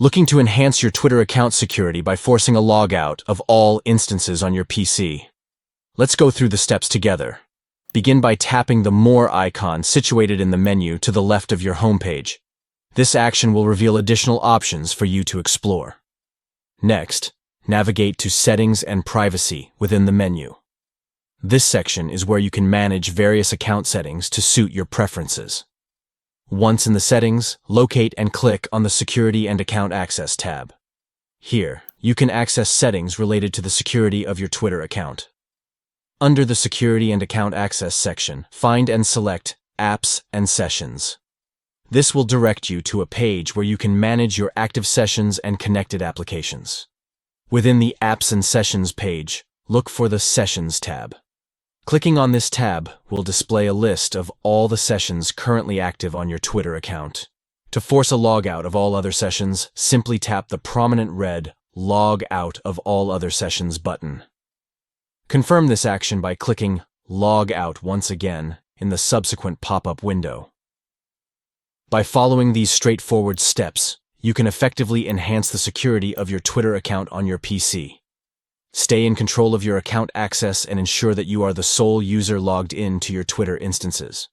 Looking to enhance your Twitter account security by forcing a logout of all instances on your PC. Let's go through the steps together. Begin by tapping the More icon situated in the menu to the left of your homepage. This action will reveal additional options for you to explore. Next, navigate to Settings and Privacy within the menu. This section is where you can manage various account settings to suit your preferences. Once in the settings, locate and click on the Security and Account Access tab. Here, you can access settings related to the security of your Twitter account. Under the Security and Account Access section, find and select Apps and Sessions. This will direct you to a page where you can manage your active sessions and connected applications. Within the Apps and Sessions page, look for the Sessions tab. Clicking on this tab will display a list of all the sessions currently active on your Twitter account. To force a logout of all other sessions, simply tap the prominent red Log Out of All Other Sessions button. Confirm this action by clicking Log Out once again in the subsequent pop-up window. By following these straightforward steps, you can effectively enhance the security of your Twitter account on your PC. Stay in control of your account access and ensure that you are the sole user logged in to your Twitter instances.